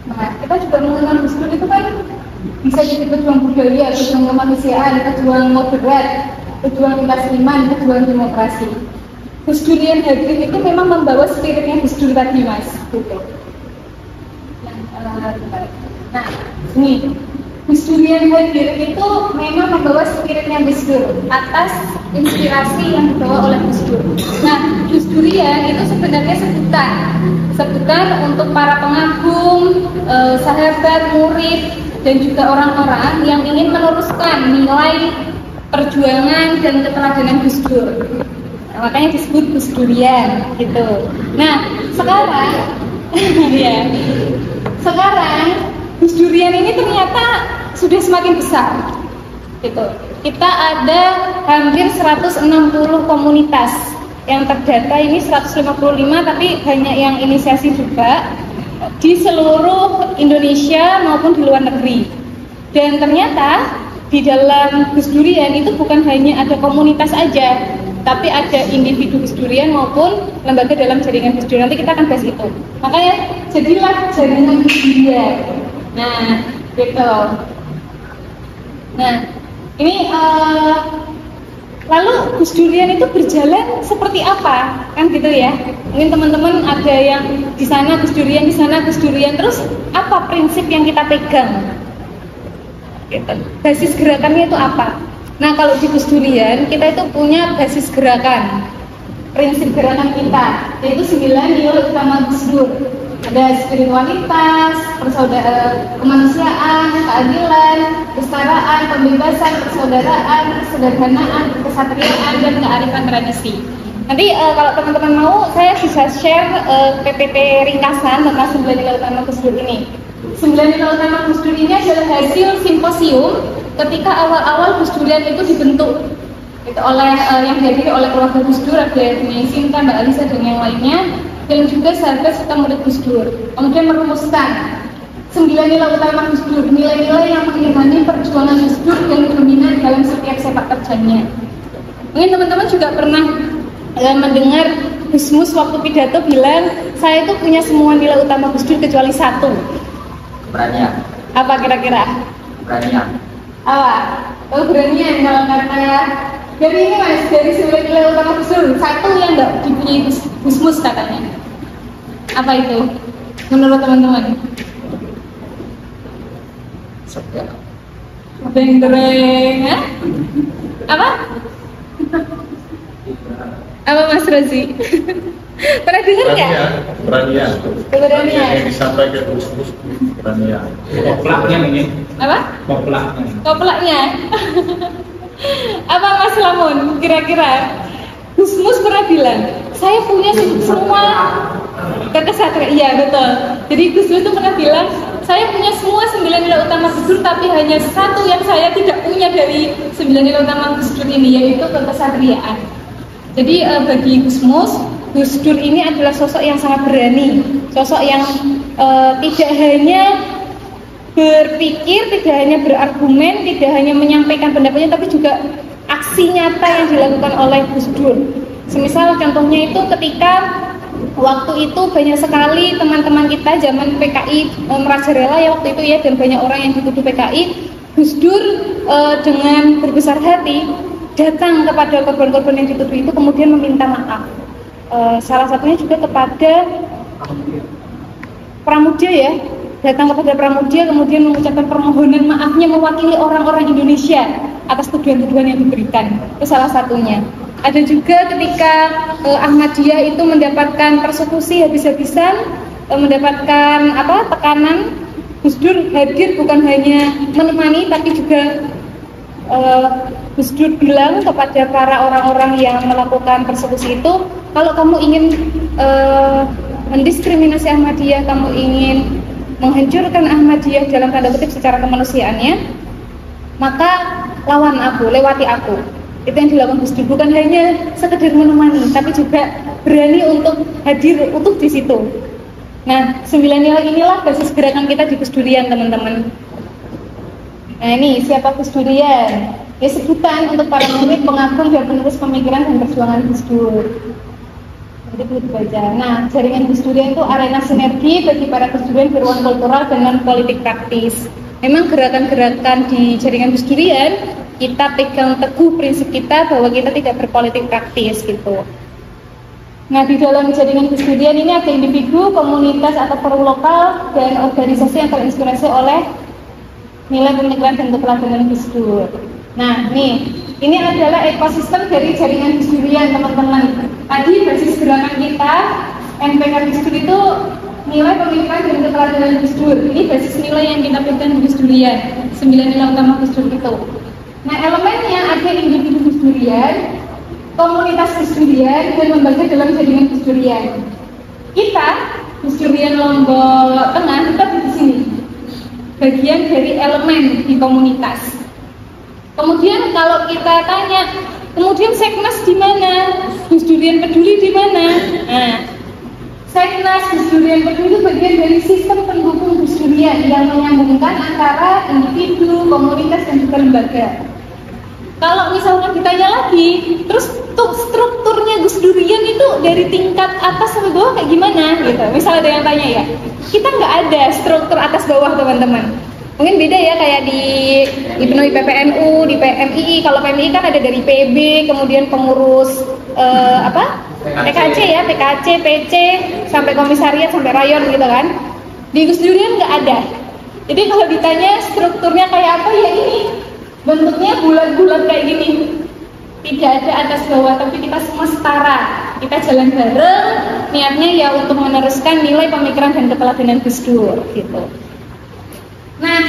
Nah, kita juga mengenal Gus Dur itu kan bisa jadi pejuang budaya, pejuang kemanusiaan, pejuang moderat, pejuang lintas iman, pejuang demokrasi. Gus Durian Hadir itu memang membawa spiritnya Gus Dur tadi, Mas. Gitu. Nah, ini Gus Durian Hadir itu memang membawa spiritnya Gus Dur atas inspirasi yang dibawa oleh Gus Dur. Nah, Gus Durian itu sebenarnya sebutan untuk para pengagum, sahabat, murid, dan juga orang-orang yang ingin meneruskan nilai perjuangan dan keteladanan Gus Dur. Nah, makanya disebut Gus Durian gitu. Nah, sekarang ya. Sekarang Gus Durian ini ternyata sudah semakin besar. Gitu. Kita ada hampir 160 komunitas yang terdata, ini 155 tapi banyak yang inisiasi juga di seluruh Indonesia maupun di luar negeri. Dan ternyata di dalam Gus Durian itu bukan hanya ada komunitas aja, tapi ada individu Gus Durian maupun lembaga dalam jaringan Gus Durian. Nanti kita akan bahas itu. Makanya jadilah jaringan Gus Durian. Nah, gitu. Nah, ini lalu Gus Durian itu berjalan seperti apa? Kan gitu ya. Mungkin teman-teman ada yang di sana Gus Durian, di sana Gus Durian. Terus apa prinsip yang kita pegang? Gitu. Basis gerakannya itu apa? Nah, kalau di Gus Durian kita itu punya basis gerakan, prinsip gerakan kita, yaitu 9 nilai utama Gus Dur. Ada spiritualitas, kemanusiaan, keadilan, kesetaraan, pembebasan, persaudaraan, kesederhanaan, kesatriaan, dan kearifan tradisi. Nanti kalau teman-teman mau, saya bisa share PPT ringkasan tentang 9 nilai utama Gus Dur ini. 9 nilai utama Gus Dur ini adalah hasil simposium ketika awal-awal Gus Durian itu dibentuk itu oleh yang dihadiri oleh keluarga Gus Dur, ada Sinta, Mbak Alisa, dan yang lainnya, dan juga sahabat serta murid Gus Dur. Kemudian merumuskan 9 nilai utama Gus Dur, nilai-nilai yang mengimani perjuangan Gus Dur yang dominan dalam setiap sepak terjangnya. Mungkin teman-teman juga pernah mendengar Gusmus waktu pidato bilang, saya itu punya semua nilai utama Gus Dur kecuali satu. Keberanian. Apa kira-kira? Keberanian. Apa? Keberanian kalau kata. Jadi ini Mas, dari 9 nilai utama Gus Dur, satu yang nggak dipunyai Gusmus katanya. Apa itu? Menurut teman-teman? Beng-beng, apa? Apa Mas Rozi? Pernah dengar nggak? Keberanian. Keberanian. Yang disampaikan Gusmus keberanian. Koplaknya ini. Apa? Koplaknya. Koplaknya. Apa Mas Lamun? Kira-kira Gusmus pernah bilang, saya punya semua kekesatriaan. Iya betul. Jadi Gusmus itu pernah bilang, saya punya semua 9 nilai utama Gus Dur, tapi hanya satu yang saya tidak punya dari 9 nilai utama Gus Dur ini, yaitu kekesatriaan. Jadi bagi Gusmus, Gus Dur ini adalah sosok yang sangat berani, sosok yang tidak hanya berpikir, tidak hanya berargumen, tidak hanya menyampaikan pendapatnya, tapi juga aksi nyata yang dilakukan oleh Gus Dur. Semisal contohnya itu ketika waktu itu banyak sekali teman-teman kita zaman PKI merajalela ya waktu itu ya, dan banyak orang yang dituduh PKI. Gus Dur dengan berbesar hati datang kepada korban-korban yang dituduh itu, kemudian meminta maaf. Salah satunya juga kepada Pramudia ya, datang kepada Pramudia kemudian mengucapkan permohonan maafnya mewakili orang-orang Indonesia atas tuduhan-tuduhan yang diberikan. Itu salah satunya. Ada juga ketika Ahmadiyah itu mendapatkan persekusi habis-habisan, mendapatkan tekanan, Gus Dur hadir bukan hanya menemani tapi juga Gus Dur bilang kepada para orang-orang yang melakukan persekusi itu, kalau kamu ingin mendiskriminasi Ahmadiyah, kamu ingin menghancurkan Ahmadiyah dalam tanda kutip secara kemanusiaannya, maka lawan aku, lewati aku. Itu yang dilakukan Gus Dur, bukan hanya sekedar menemani, tapi juga berani untuk hadir utuh di situ. Nah, 9 nilai inilah basis gerakan kita di Gus Durian, teman-teman. Nah, ini siapa Gus Durian? Ya, sebutan untuk para murid, pengagum, dan penerus pemikiran dan perjuangan Gus Dur. Jadi perlu dibaca. Nah, jaringan Gus Durian itu arena sinergi bagi para Gus Durian di ruang kultural dengan politik praktis. Memang gerakan-gerakan di jaringan Gus Durian kita pegang teguh prinsip kita bahwa kita tidak berpolitik praktis gitu. Nah, di dalam jaringan Gus Durian ini ada individu, komunitas atau forum lokal dan organisasi yang terinspirasi oleh nilai pemikiran dan keteladanan Gus Dur. Nah, ini adalah ekosistem dari jaringan Gus Durian, teman-teman. Tadi basis gerakan kita, NPK Gus Dur itu nilai pemikiran dan keteladanan Gus Dur. Ini basis nilai yang kita pegang di Gus Durian, 9 nilai utama Gus Dur itu. Nah, elemennya ada individu Gus Durian, komunitas Gus Durian, dan lembaga dalam jaringan Gus Durian. Kita, Gus Durian Lombok Tengah, kita di sini. Bagian dari elemen di komunitas. Kemudian kalau kita tanya, kemudian Seknas di mana? Gus Durian Peduli di mana? Nah, Seknas Gus Durian Peduli itu bagian dari sistem pendukung Gus Durian yang menyambungkan antara individu, komunitas, dan juga lembaga. Kalau misalnya ditanya lagi, terus strukturnya Gus Durian itu dari tingkat atas sampai bawah kayak gimana? Gitu. Misalnya ada yang tanya ya, kita nggak ada struktur atas bawah, teman-teman. Mungkin beda ya, kayak di IPNU, PPNU, di PMII. Kalau PMII kan ada dari PB, kemudian pengurus PKC ya, PKC, PC, sampai komisariat, sampai rayon gitu kan. Di Gus Durian nggak ada. Jadi kalau ditanya strukturnya kayak apa, ya ini bentuknya bulat-bulat kayak gini. Tidak ada atas bawah, tapi kita semua setara. Kita jalan bareng, niatnya ya untuk meneruskan nilai pemikiran dan keteladanan Gus Dur gitu. Nah,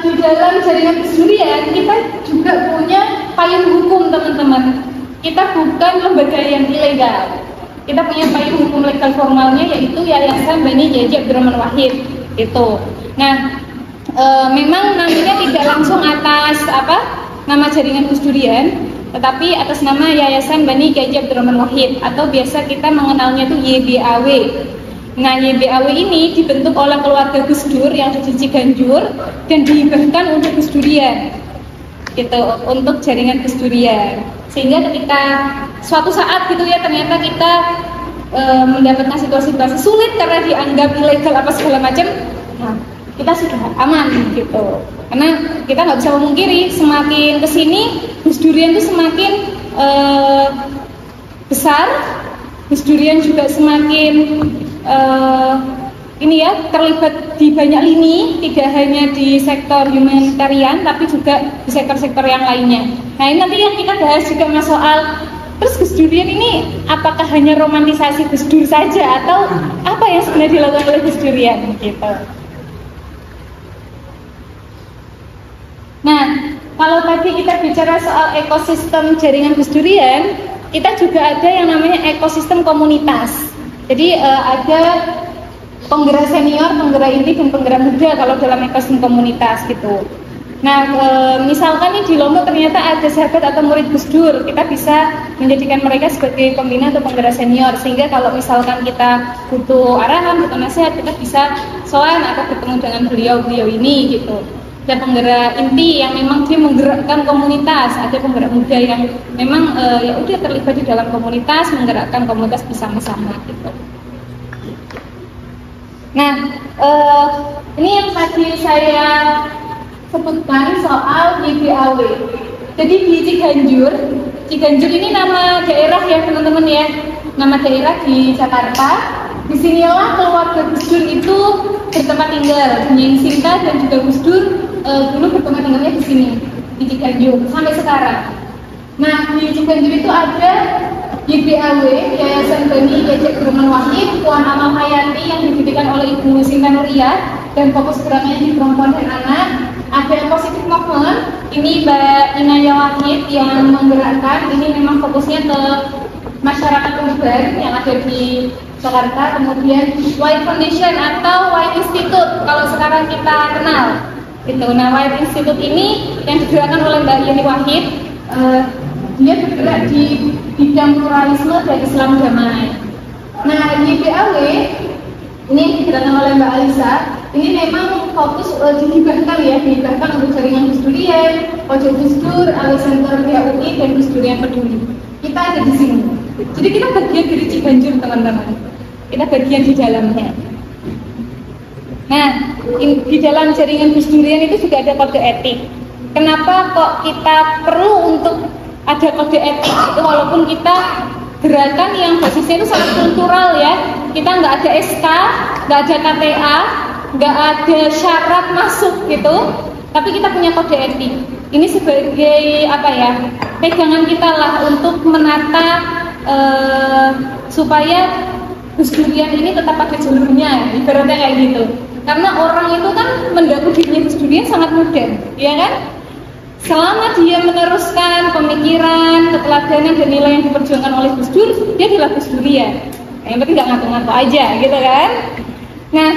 di dalam jaringan Gus Durian kita juga punya payung hukum, teman-teman. Kita bukan lembaga yang ilegal. Kita punya payung hukum legal formalnya, yaitu Yayasan Bani Kiai Abdurrahman Wahid gitu. Nah, memang namanya tidak langsung atas nama jaringan Gus Durian, tetapi atas nama Yayasan Bani Kiai Abdurrahman Wahid, atau biasa kita mengenalnya itu YBAW. Nah, YBAW ini dibentuk oleh keluarga Gus Dur yang ada di Ciganjur dan dihibahkan untuk Gus Durian, gitu, untuk jaringan Gus Durian. Sehingga ketika suatu saat gitu ya, ternyata kita mendapatkan situasi-situasi sulit karena dianggap ilegal apa segala macam, nah, kita sudah aman gitu. Karena kita nggak bisa memungkiri, semakin kesini Gus Durian itu semakin besar, Gus Durian juga semakin terlibat di banyak lini, tidak hanya di sektor humanitarian, tapi juga di sektor-sektor yang lainnya. Nah, ini nanti yang kita bahas juga mas soal, terus Gus Durian ini apakah hanya romantisasi Gus Dur saja, atau apa yang sebenarnya dilakukan oleh Gus Durian gitu. Nah, kalau tadi kita bicara soal ekosistem jaringan Gus Durian, kita juga ada yang namanya ekosistem komunitas. Jadi ada penggerak senior, penggerak inti, dan penggerak muda kalau dalam ekosistem komunitas gitu. Nah, misalkan nih di Lombok ternyata ada sahabat atau murid Gus Dur, kita bisa menjadikan mereka sebagai pembina atau penggerak senior, sehingga kalau misalkan kita butuh arahan, butuh nasihat, kita bisa soal atau bertemu dengan beliau ini gitu. Ada penggerak inti yang memang dia menggerakkan komunitas, ada penggerak muda yang memang ya udah terlibat di dalam komunitas, menggerakkan komunitas bersama-sama gitu. Nah, ini yang tadi saya sebutkan soal YBAW. Jadi di Ciganjur ini nama daerah ya teman-teman ya, nama daerah di Jakarta. Disinilah keluarga Gus Dur itu bertempat tinggal, Nyeng Sinta dan juga Gus Dur dulu bertempat tinggalnya di sini di Ciganjur sampai sekarang. Nah, di Ciganjur itu ada YBAW, Yayasan Bani Kiai Abdurrahman Wahid, Puan Amal Hayati yang didirikan oleh Ibu Sinta Nuria dan fokus geraknya di perempuan dan anak. Ada Positive Movement, ini Mbak Inaya Wahid yang menggerakkan, ini memang fokusnya ke masyarakat urban yang ada di Jakarta. Kemudian White Foundation atau White Institute kalau sekarang kita kenal gitu. Nah, White Institute ini yang digerakkan oleh Mbak Yeni Wahid, dia bergerak di bidang pluralisme dan Islam damai. Nah, YBAW ini yang digerakkan oleh Mbak Alisa, ini memang fokus dihibahkan untuk jaringan Gus Durian, Pojok Gus Dur, Alisa Center PHUI, dan Gus Durian Peduli. Kita ada di sini. Jadi kita bagian dari Ciganjur teman-teman. Kita bagian di dalamnya. Nah, di dalam jaringan Gus Durian itu juga ada kode etik. Kenapa kok kita perlu untuk ada kode etik itu, walaupun kita gerakan yang basisnya itu sangat kultural ya. Kita nggak ada SK, nggak ada KTA, nggak ada syarat masuk gitu, tapi kita punya kode etik. Ini sebagai apa ya, pegangan kita lah untuk menata supaya Gus Durian ini tetap ada jalurnya, ibaratnya kayak gitu. Karena orang itu kan mendakwa dirinya Gus Durian sangat mudah, ya kan? Selama dia meneruskan pemikiran, keteladanan dan nilai yang diperjuangkan oleh Gus Dur, dia adalah Gus Durian. Yang penting nggak ngaku-ngaku aja, gitu kan? Nah,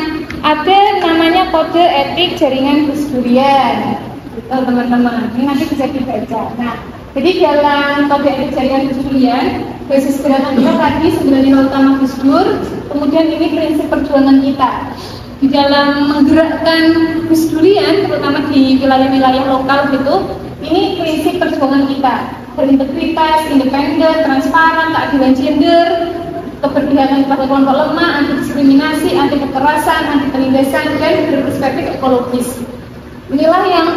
ada namanya kode etik jaringan Gus Durian, gitu, teman-teman. Ini nanti bisa dibaca. Nah, jadi dalam kode etik jaringan Gus Durian, basis gerakan kita tadi 9 nilai utama Gus Dur, kemudian ini prinsip perjuangan kita di dalam menggerakkan Gus Durian, terutama di wilayah-wilayah lokal gitu. Ini prinsip perjuangan kita: berintegritas, independen, transparan, keadilan gender, keberpihakan kepada kelompok lemah, anti diskriminasi, anti kekerasan, anti penindasan, dan berperspektif ekologis. Inilah yang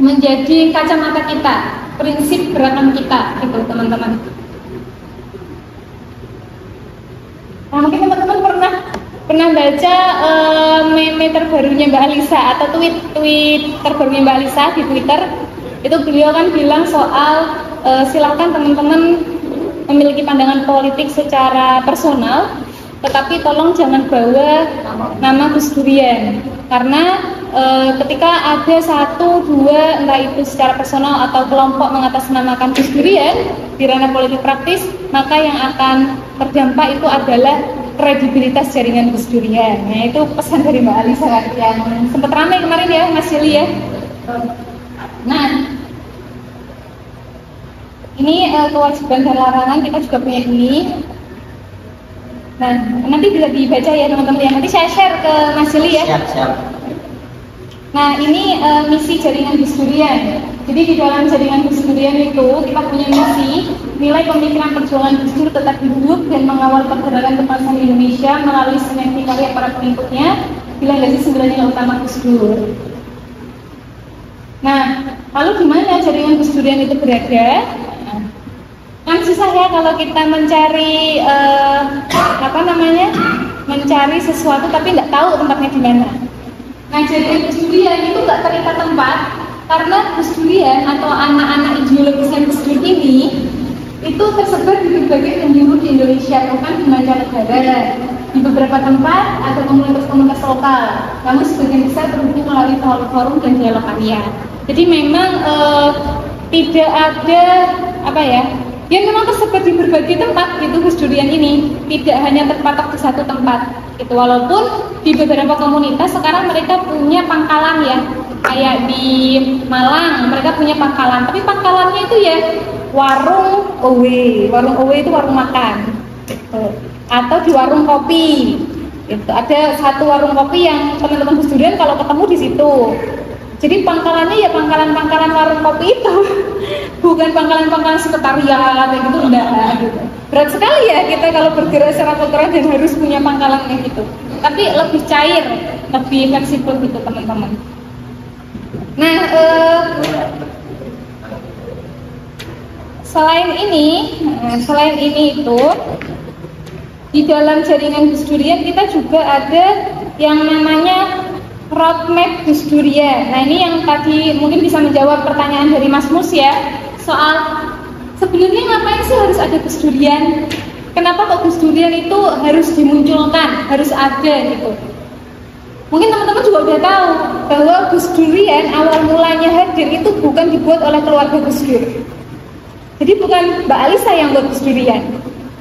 menjadi kacamata kita, prinsip gerakan kita, gitu teman-teman. Nah, mungkin teman-teman pernah baca meme terbarunya Mbak Alisa atau tweet terbarunya Mbak Alisa di Twitter. Itu beliau kan bilang soal silakan teman-teman memiliki pandangan politik secara personal, tetapi tolong jangan bawa nama Gus Durian, karena ketika ada satu dua entah itu secara personal atau kelompok mengatasnamakan Gus Durian di ranah politik praktis, maka yang akan terdampak itu adalah kredibilitas jaringan Gus Durian. Nah, itu pesan dari Mbak Alisa yang sempat ramai kemarin ya, Mas Yuli ya. Nah, ini kewajiban dan larangan kita juga punya ini. Nah, nanti bisa dibaca ya teman-teman ya. Nanti saya share ke Mas Yuli ya. Siap. Nah, ini misi jaringan Gus Durian. Jadi di dalam jaringan Gus Durian itu kita punya misi, nilai pemikiran perjuangan Gus Dur tetap hidup dan mengawal pergerakan kebangsaan Indonesia melalui sinergi karya para pengikutnya, dilandasi 9 nilai utama Gus Dur. Nah, lalu gimana jaringan Gus Durian itu berada? Kan susah ya kalau kita mencari mencari sesuatu tapi nggak tahu tempatnya di mana. Nah, jaringan Gus Durian itu nggak terikat tempat, karena Gus Durian atau anak-anak ideologisnya Gus Dur ini itu tersebar di berbagai penjuru di Indonesia, bahkan di mancanegara. Di beberapa tempat ada komunitas-komunitas lokal, namun sebagian besar terhubung melalui forum dan dialog karya. Jadi memang tidak ada yang memang tersebar di berbagai tempat gitu. Gus Durian ini tidak hanya terpatok di satu tempat gitu, walaupun di beberapa komunitas sekarang mereka punya pangkalan ya, kayak di Malang mereka punya pangkalan, tapi pangkalannya itu ya warung OW itu warung makan gitu. Atau di warung kopi gitu. Ada satu warung kopi yang teman-teman Gus Durian kalau ketemu di situ. Jadi pangkalannya ya pangkalan warung kopi itu, bukan pangkalan sekretariat kayak gitu, enggak gitu. Berat sekali ya kita kalau bergerak secara kultural dan harus punya pangkalan kayak gitu. Tapi lebih cair, lebih fleksibel gitu teman-teman. Nah, selain ini itu di dalam jaringan Gus Durian kita juga ada yang namanya roadmap Gus Durian. Nah, ini yang tadi mungkin bisa menjawab pertanyaan dari Mas Mus ya, soal sebenarnya ngapain sih harus ada Gus Durian? Kenapa kok Gus Durian itu harus dimunculkan, harus ada gitu? Mungkin teman-teman juga udah tahu bahwa Gus Durian awal mulanya hadir itu bukan dibuat oleh keluarga Gus Dur. Jadi bukan Mbak Alisa yang buat Gus Durian,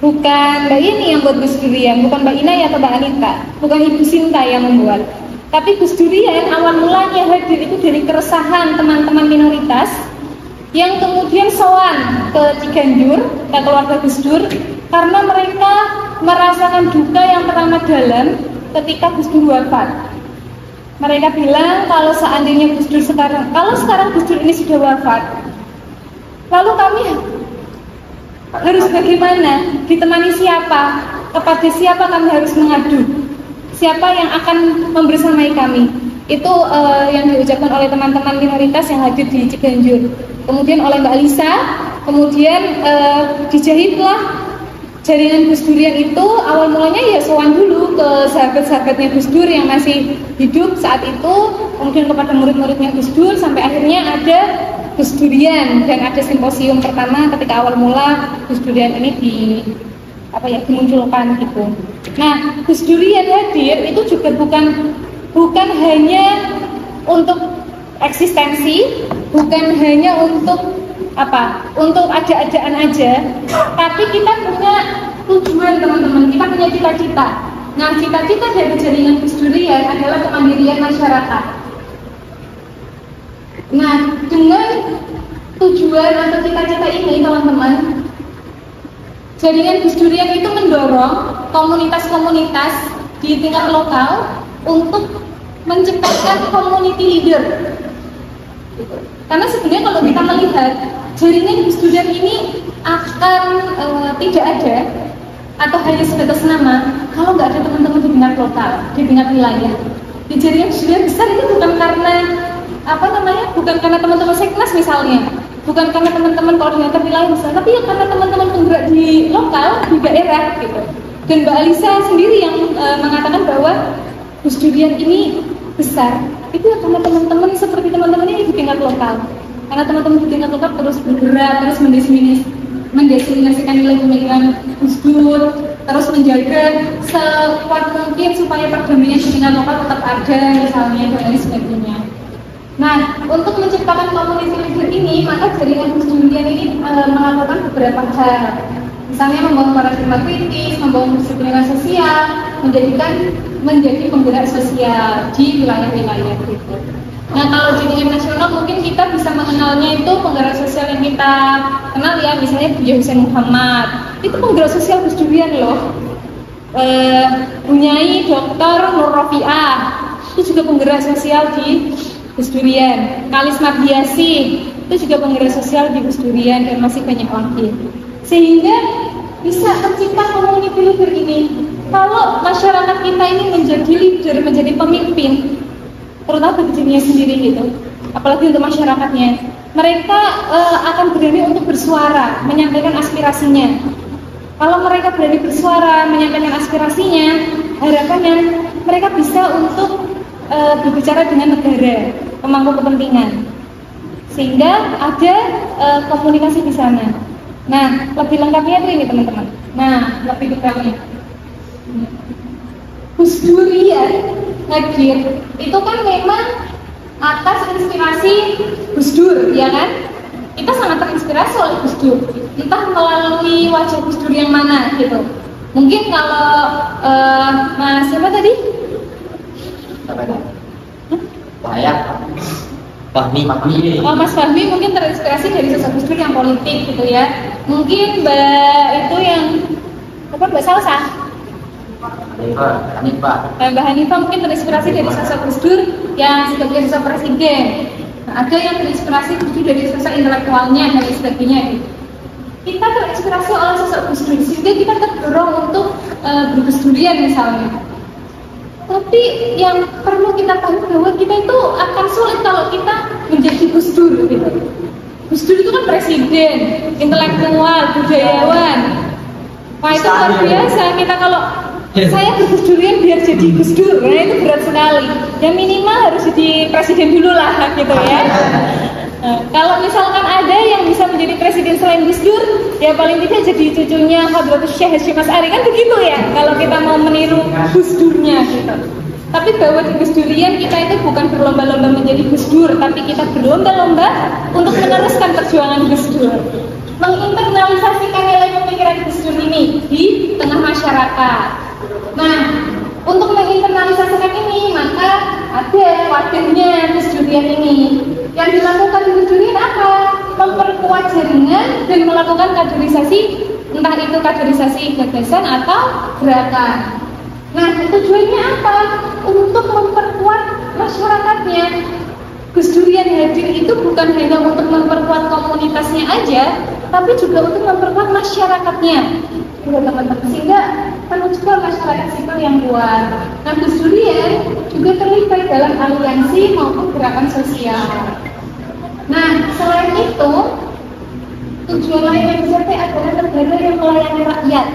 bukan Mbak Ini yang buat Gus Durian, bukan Mbak Ina atau Mbak Anita, bukan Ibu Sinta yang membuat. Tapi Gus Durian awal mulanya hadir itu dari keresahan teman-teman minoritas yang kemudian sowan ke Ciganjur, ke keluarga Gus Dur, karena mereka merasakan duka yang teramat dalam ketika Gus Dur wafat. Mereka bilang kalau seandainya Gus Dur sekarang Gus Dur ini sudah wafat, lalu harus bagaimana, ditemani siapa, kepada siapa kami harus mengadu, siapa yang akan membersamai kami. Itu yang diucapkan oleh teman-teman minoritas yang hadir di Ciganjur. Kemudian oleh Mbak Lisa, kemudian dijahitlah jaringan Gus Durian itu. Awal mulanya ya sowan dulu ke sahabat-sahabatnya Gus Dur yang masih hidup saat itu, kemudian kepada murid-muridnya Gus Dur, sampai akhirnya ada Gus Durian dan ada simposium pertama ketika awal mula Gus Durian ini dimunculkan gitu. Nah, Gus Durian hadir itu juga bukan hanya untuk eksistensi, bukan hanya untuk ada-adaan aja, tapi kita punya tujuan teman-teman, kita punya cita-cita. Nah, cita-cita dari jaringan Gus Durian adalah kemandirian masyarakat. Nah, dengan tujuan atau cita-cita ini teman-teman, jaringan Gus Durian itu mendorong komunitas-komunitas di tingkat lokal untuk menciptakan community leader. Karena sebenarnya kalau kita melihat jaringan Gus Durian ini akan tidak ada atau hanya sebatas nama kalau nggak ada teman-teman di tingkat lokal, di tingkat wilayah. Di jaringan Gus Durian besar itu bukan karena bukan karena teman-teman seknas misalnya, bukan karena teman-teman koordinator wilayah misalnya, tapi ya karena teman-teman penggerak di lokal, di daerah gitu. Dan Mbak Alisa sendiri yang mengatakan bahwa Gus Durian ini besar, itu ya karena teman-teman seperti teman-teman ini di tingkat lokal. Karena teman-teman di tingkat lokal terus bergerak, terus mendefinisikan nilai pemikiran Gus Dur, terus menjaga sekuat mungkin supaya perdamaian di tingkat lokal tetap ada misalnya, dan lain sebagainya. Nah, untuk menciptakan community leader ini, maka jaringan Gus Durian ini melakukan beberapa hal. Misalnya membangun paradigma kritis, membangun disiplin sosial, menjadi penggerak sosial di wilayah-wilayah gitu. Nah, kalau jaringan nasional mungkin kita bisa mengenalnya itu penggerak sosial yang kita kenal ya, misalnya Buya Husain Muhammad, itu penggerak sosial Gus Durian loh. Bunyai Dr. Nur Rofiah, itu juga penggerak sosial di Gus Durian. Kalis Mardiasi, itu juga penggerak sosial di Gus Durian, dan masih banyak lagi. Sehingga bisa tercipta community leader ini. Kalau masyarakat kita ini menjadi leader, menjadi pemimpin, terutama bagi dirinya sendiri gitu, apalagi untuk masyarakatnya, mereka akan berani untuk bersuara, menyampaikan aspirasinya. Kalau mereka berani bersuara, menyampaikan aspirasinya, harapannya mereka bisa untuk berbicara dengan negara, pemangku kepentingan, sehingga ada komunikasi di sana. Nah, lebih lengkapnya ini teman-teman. Nah, lebih detailnya, Gus Durian hadir itu kan memang atas inspirasi Gus Dur, ya kan? Kita sangat terinspirasi oleh Gus Dur, entah melalui wajah Gus Dur yang mana gitu. Mungkin kalau Mas siapa tadi? Fahmi. Oh, Mas Fahmi mungkin terinspirasi dari sosok Gus Dur yang politik gitu ya. Mungkin Mbak itu yang Mbak Salsa. Mbak Hanifah mungkin terinspirasi dari sosok Gus Dur yang sebagai sosok presiden. Nah, ada yang terinspirasi Gus Dur dari sosok intelektualnya dan sebagainya. Kita terinspirasi oleh sosok Gus Dur, sehingga kita terdorong untuk bergus Durian misalnya. Tapi yang perlu kita tahu bahwa kita itu akan sulit kalau kita menjadi Gus Dur gitu. Gus Dur itu kan presiden, intelektual, budayawan. Wah, itu luar biasa. Kita kalau saya bergus Durian biar jadi Gus Dur, nah itu berat sekali. Ya minimal harus jadi presiden dulu lah gitu ya. Nah, kalau misalkan ada yang bisa menjadi presiden selain Gus Dur, ya paling tidak jadi cucunya Hadratus Syekh Hasyim Asy'ari, kan begitu ya. Kalau kita mau meniru Gus Durnya gitu. Tapi bahwa di Gus Durian kita itu bukan berlomba-lomba menjadi Gus Dur, tapi kita berlomba-lomba untuk meneruskan perjuangan Gus Dur, menginternalisasikan nilai pemikiran Gus Dur ini di tengah masyarakat. Nah, untuk menginternalisasikan ini, maka ada wadahnya Gus Durian ini. Yang dilakukan di Gus Durian apa? Memperkuat jaringan dan melakukan kaderisasi, entah itu kaderisasi gagasan atau gerakan. Nah, tujuannya apa? Untuk memperkuat masyarakatnya. Gus Durian hadir itu bukan hanya untuk memperkuat komunitasnya aja, tapi juga untuk memperkuat masyarakatnya, teman-teman. Sehingga perlu juga masyarakat sipil yang kuat. Nah, Gus Durian juga terlibat dalam aliansi maupun gerakan sosial. Nah, selain itu, tujuan lain yang dicapai adalah negara yang melayani rakyat.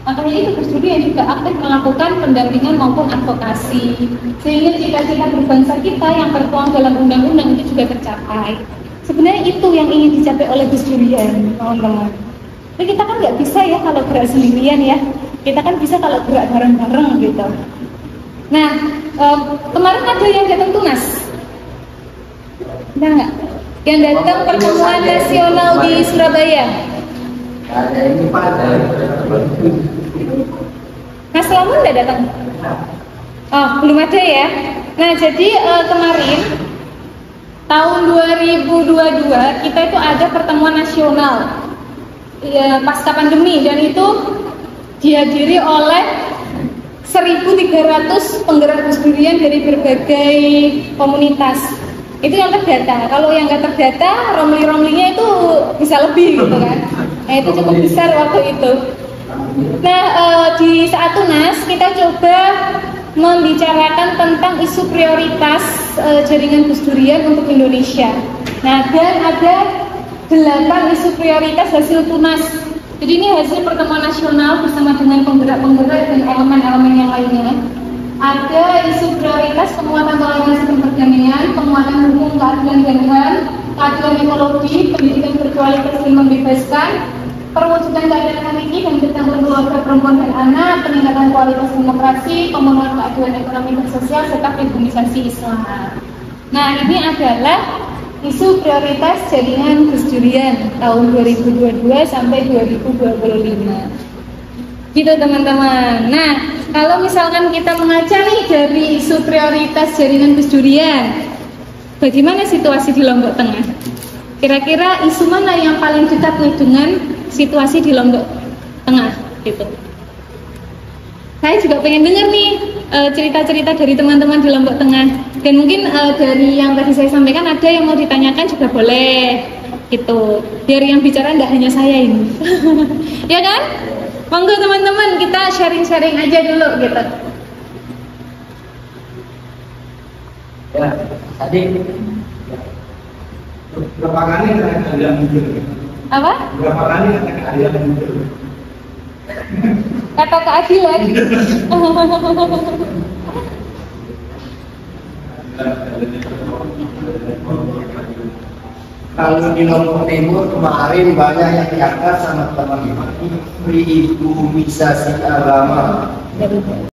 Makanya itu Gus Durian juga aktif melakukan pendampingan maupun advokasi, sehingga cita-cita berbangsa kita yang tertuang dalam undang-undang itu juga tercapai. Sebenarnya itu yang ingin dicapai oleh Gus Durian, teman-teman. Tapi kita kan nggak bisa ya kalau gerak sendirian ya. Kita kan bisa kalau gerak bareng-bareng gitu. Nah, kemarin ada yang datang Tunas. Ada nggak? Yang datang pertemuan nasional di Surabaya. Ada ini Pak. Mas Lamun udah datang? Oh, belum ada ya. Nah, jadi kemarin tahun 2022 kita itu ada pertemuan nasional ya, pasca pandemi, dan itu dihadiri oleh 1.300 penggerak Gus Durian dari berbagai komunitas. Itu yang terdata. Kalau yang nggak terdata, romli-romlinya itu bisa lebih gitu kan. Nah, itu cukup besar waktu itu. Nah, di saat Tunas kita coba membicarakan tentang isu prioritas jaringan Gus Durian untuk Indonesia. Nah, dan ada 8 isu prioritas hasil Tunas. Jadi ini hasil pertemuan nasional bersama dengan penggerak-penggerak dan elemen-elemen yang lainnya. Ada isu prioritas penguatan toleransi dan perdamaian, penguatan hukum, keadilan dan HAM, keadilan ekologi, pendidikan berkualitas dan membebaskan, perwujudan keadilan hakiki dan tentang keluarga perempuan dan anak, peningkatan kualitas demokrasi, pemenuhan keadilan ekonomi dan sosial, serta pribumi Islam. Nah, ini adalah isu prioritas jaringan Gus Durian tahun 2022 sampai 2025. Gitu teman-teman. Nah, kalau misalkan kita mengaca nih dari isu prioritas jaringan Gus Durian, bagaimana situasi di Lombok Tengah? Kira-kira isu mana yang paling dekat nih dengan situasi di Lombok Tengah gitu? Saya juga pengen dengar nih cerita-cerita dari teman-teman di Lombok Tengah, dan mungkin dari yang tadi saya sampaikan ada yang mau ditanyakan juga boleh gitu, biar yang bicara nggak hanya saya ini. Ya kan? Monggo teman-teman, kita sharing-sharing aja dulu gitu. Ya, tadi berapa kali ada muncul? Apa? Berapa kali ada muncul? Kata keadilan. Kalau di Lombok Timur kemarin banyak yang diangkat sama teman-teman, ibumisasi agama.